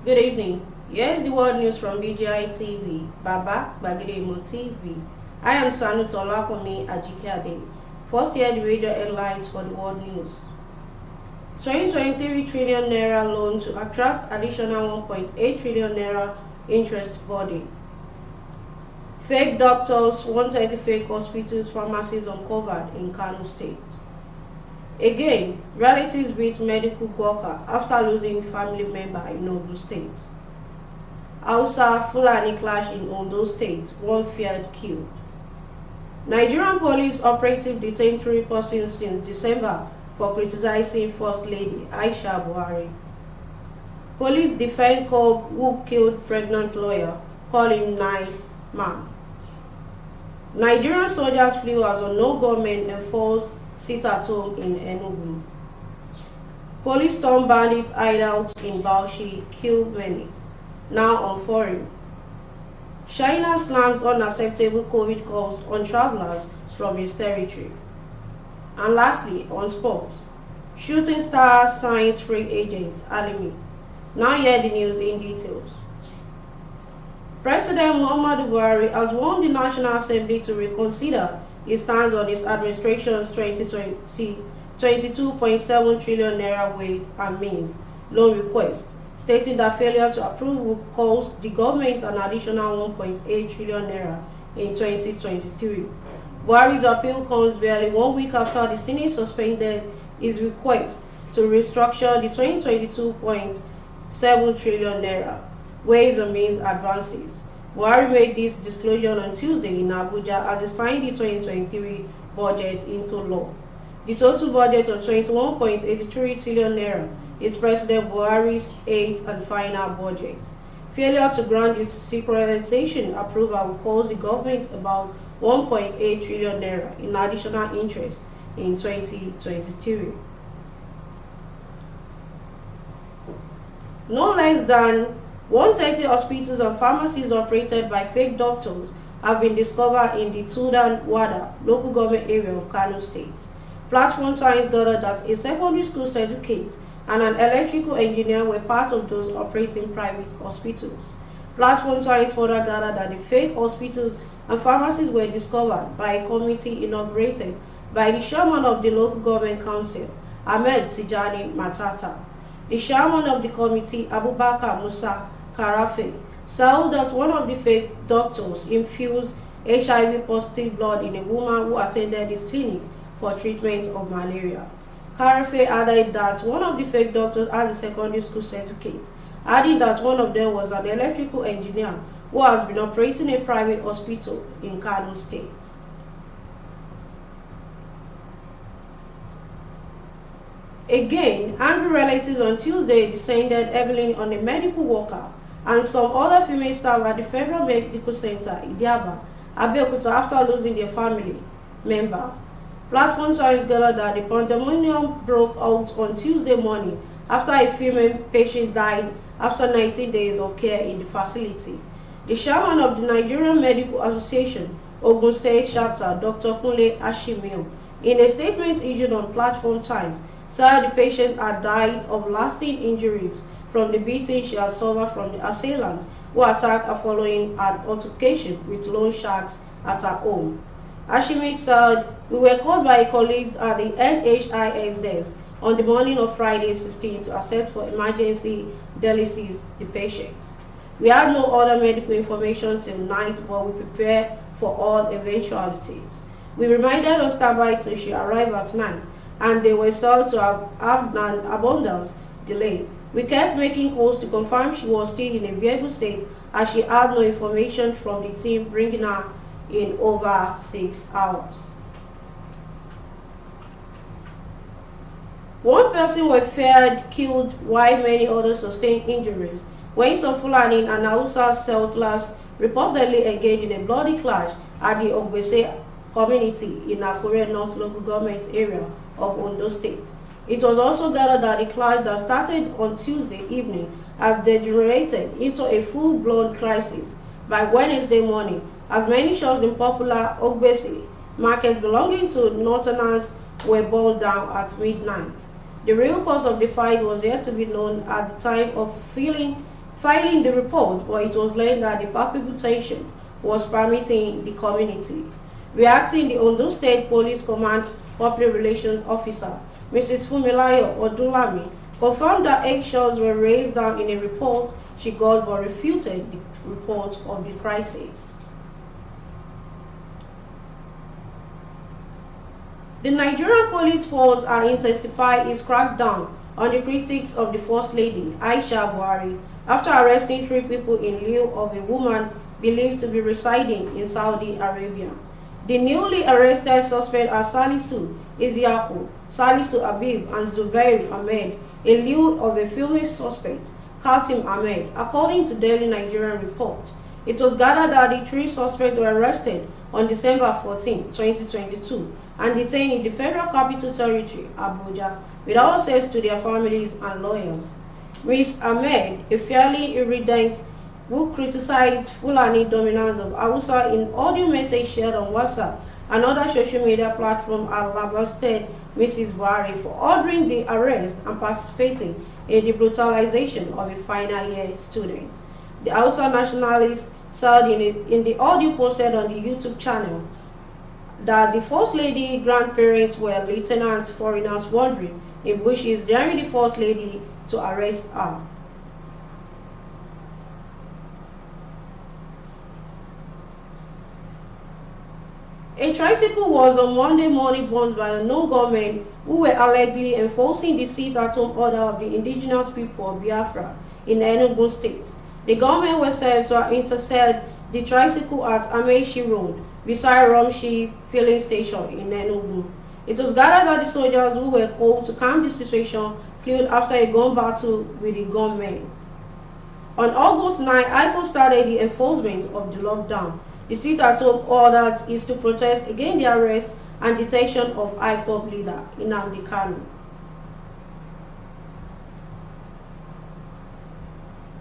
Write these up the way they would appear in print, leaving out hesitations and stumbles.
Good evening. Here's the world news from BGI TV, Baba Bagidemo TV. I am Sanu Tolakomi Ajikade. First, hear the radio headlines for the world news. 2023 trillion naira loan to attract additional 1.8 trillion naira interest burden. Fake doctors, 130 fake hospitals, pharmacies uncovered in Kano State. Again, relatives beat medical worker after losing family member in Ogun State. Hausa Fulani clash in Ondo State, one feared killed. Nigerian police operative detained 3 persons since December for criticizing First Lady Aisha Buhari. Police defend cop who killed pregnant lawyer, call him nice man. Nigerian soldiers flew as a no government enforced sit-at-home in Enugu. Police storm bandit hideouts in Bauchi, kill many. Now on foreign. China slams unacceptable COVID calls on travelers from its territory. And lastly, on sports. Shooting star signs free agents, Alimi. Now hear the news in details. President Muhammadu Buhari has warned the National Assembly to reconsider his stance on his administration's 22.7 trillion naira weight and means loan request, stating that failure to approve will cost the government an additional 1.8 trillion naira in 2023. Buhari's appeal comes barely 1 week after the Senate suspended his request to restructure the 22.7 trillion naira ways and means advances. Buhari made this disclosure on Tuesday in Abuja as he signed the 2023 budget into law. The total budget of 21.83 trillion naira is President Buhari's 8th and final budget. Failure to grant its securitization approval will cost the government about 1.8 trillion naira in additional interest in 2023. No less than 130 hospitals and pharmacies operated by fake doctors have been discovered in the Tudan Wada local government area of Kano State. Platform Science gathered that a secondary school certificate and an electrical engineer were part of those operating private hospitals. Platform Science further gathered that the fake hospitals and pharmacies were discovered by a committee inaugurated by the chairman of the local government council, Ahmed Tijani Matata. The chairman of the committee, Abubakar Musa Karafe, said that one of the fake doctors infused HIV positive blood in a woman who attended his clinic for treatment of malaria. Karafe added that one of the fake doctors has a secondary school certificate, adding that one of them was an electrical engineer who has been operating a private hospital in Kano State. Again, angry relatives on Tuesday descended heavily on a medical worker and some other female staff at the Federal Medical Center, Idiaba, Abeokuta, after losing their family member. Platform Science gathered that the pandemonium broke out on Tuesday morning after a female patient died after 19 days of care in the facility. The chairman of the Nigerian Medical Association, Ogun State Chapter, Dr. Kunle Ashimio, in a statement issued on Platform Times, said the patient had died of lasting injuries from the beating she had suffered from the assailants who attacked her following an altercation with loan sharks at her home. Ashimi said, "We were called by colleagues at the NHIS desk on the morning of Friday 16 to accept for emergency dialysis the patient. We had no other medical information till night, but we prepared for all eventualities. We reminded on standby till she arrived at night, and they were said to have an abundance delay. We kept making calls to confirm she was still in a viable state, as she had no information from the team bringing her in over 6 hours." One person was feared killed while many others sustained injuries when some Fulani and Hausa settlers reportedly engaged in a bloody clash at the Ogbese community in Akure North local government area of Ondo State. It was also gathered that the clash that started on Tuesday evening has degenerated into a full-blown crisis by Wednesday morning, as many shops in popular Ogbese market belonging to Northerners were burned down at midnight. The real cause of the fight was yet to be known at the time of filing filing the report, but it was learned that the palpable tension was permitting the community. Reacting, the Ondo State Police Command Public Relations Officer, Mrs. Fumilayo Odunlami, confirmed that eggshells were raised down in a report she got but refuted the report of the crisis. The Nigerian police force are intensifying its crackdown on the critics of the First Lady, Aisha Buhari, after arresting 3 people in lieu of a woman believed to be residing in Saudi Arabia. The newly arrested suspects are Salisu Isiaku, Salisu Abib, and Zubair Ahmed, in lieu of a female suspect, Katim Ahmed, according to Daily Nigerian Report. It was gathered that the 3 suspects were arrested on December 14, 2022, and detained in the Federal Capital Territory, Abuja, without access to their families and lawyers. Ms. Ahmed, a fairly irredentant who criticized Fulani dominance of Hausa in audio message shared on WhatsApp and other social media platforms, had lambasted Mrs. Buhari for ordering the arrest and participating in the brutalization of a final year student. The Hausa nationalist said in the audio posted on the YouTube channel that the First Lady grandparents were lieutenant foreigners wandering in bushes, daring the First Lady to arrest her. A tricycle was on Monday morning burned by unknown gunmen who were allegedly enforcing the sit-at-home order of the indigenous people of Biafra in Enugu State. The gunmen were said to intercept the tricycle at Amechi Road, beside Romshi filling station in Enugu. It was gathered that the soldiers who were called to calm the situation fled after a gun battle with the gunmen. On August 9, IPOB started the enforcement of the lockdown. The sit-at-home order is to protest against the arrest and detention of IPOB leader Nnamdi Kanu.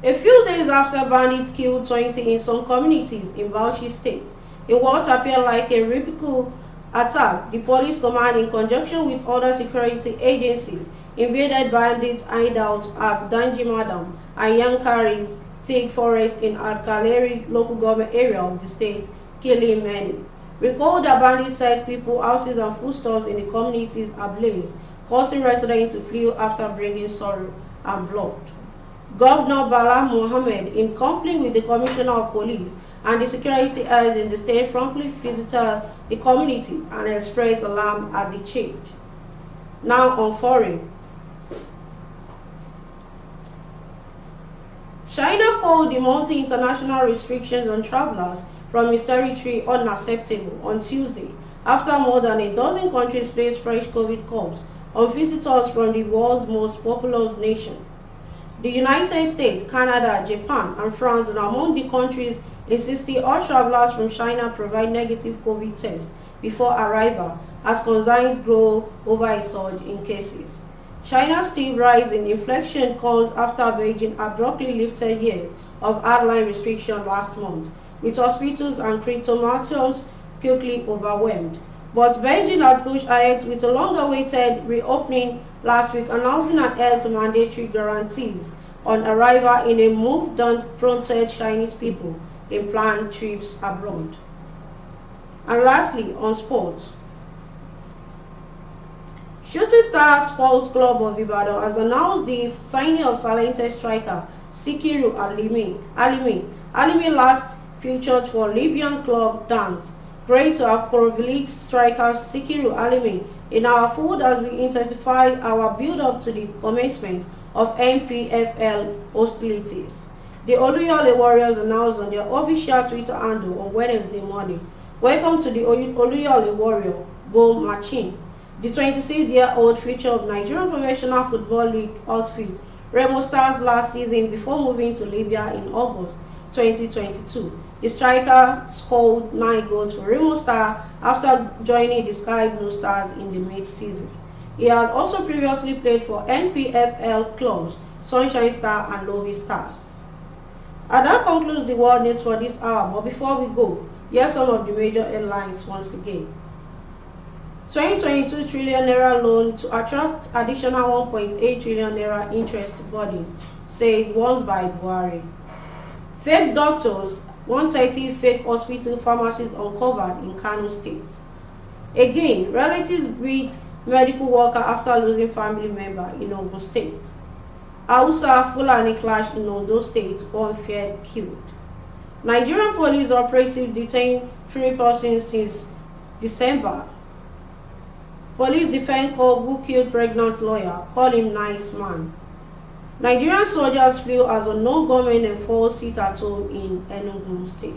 A few days after bandits killed 20 in some communities in Bauchi State, in what appeared like a typical attack, the police command, in conjunction with other security agencies, invaded bandits' hideouts at Danjimadam and Yankari's Teak Forest in Alkaleri local government area of the state, killing many. Recall that bandits set people, houses, and foodstuffs in the communities ablaze, causing residents to flee after bringing sorrow and blood. Governor Bala Mohammed, in company with the Commissioner of Police and the security heads in the state, promptly visited the communities and expressed alarm at the change. Now on foreign. China called the multi-international restrictions on travelers from its territory unacceptable on Tuesday, after more than a dozen countries placed fresh COVID curbs on visitors from the world's most populous nation. The United States, Canada, Japan, and France are among the countries insisting all travelers from China provide negative COVID tests before arrival, as concerns grow over a surge in cases. China's steep rise in infection comes after Beijing abruptly lifted years of hardline restrictions last month, with hospitals and crematoriums quickly overwhelmed. But Beijing had pushed ahead with a long-awaited reopening last week, announcing an end to mandatory guarantees on arrival in a move that prompted Chinese people in planned trips abroad. And lastly, on sports. Shooting Star Sports Club of Ibadan has announced the signing of talented striker Sikiru Alimi. Alimi last featured for Libyan club Dance. Great to have Pro League striker Sikiru Alimi in our fold as we intensify our build-up to the commencement of NPFL hostilities. The Oluyole Warriors announced on their official Twitter handle on Wednesday morning, "Welcome to the Oluyole Warrior, go marching." The 26-year-old feature of Nigerian Professional Football League outfit Remo Stars last season before moving to Libya in August 2022. The striker scored 9 goals for Remo Stars after joining the Sky Blue Stars in the mid-season. He had also previously played for NPFL clubs Sunshine Star and Lobi Stars. And that concludes the world news for this hour, but before we go, here's some of the major headlines once again. 2022 trillion naira loan to attract additional 1.8 trillion naira interest burden. said once by Buhari. Fake doctors, 130 fake hospital pharmacies uncovered in Kano State. Again, relatives greet medical worker after losing family member in Ogun State. Hausa Fulani clash in Ondo State, one feared killed. Nigerian police operative detained 3 persons since December. Police defend cop who killed pregnant lawyer, call him nice man. Nigerian soldiers flew as unknown gunmen enforced sit-at-home in Enugu State.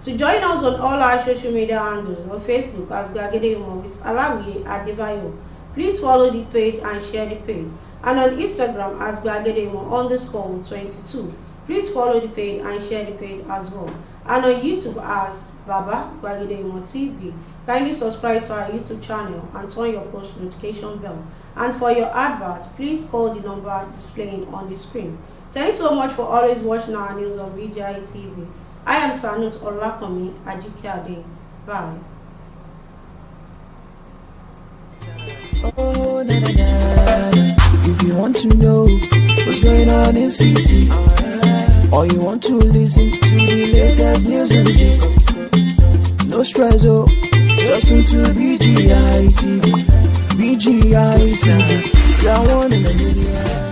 To join us on all our social media handles on Facebook as Gbagede Imo with Alawiye Adebayo, please follow the page and share the page. And on Instagram as Gbagede Imo_22. Please follow the page and share the page as well. And on YouTube as Baba Gbagede Imo TV. Kindly subscribe to our YouTube channel and turn your post notification bell. And for your advert, please call the number displaying on the screen. Thanks so much for always watching our news on VGI TV. I am Sanut Olakomi Ajikade. Bye. Oh, na, na, na. If you want to know what's going on in city, or you want to listen to the latest news and gist, no stress, oh, just tune to BGI TV. BGI TV, you're one in a million.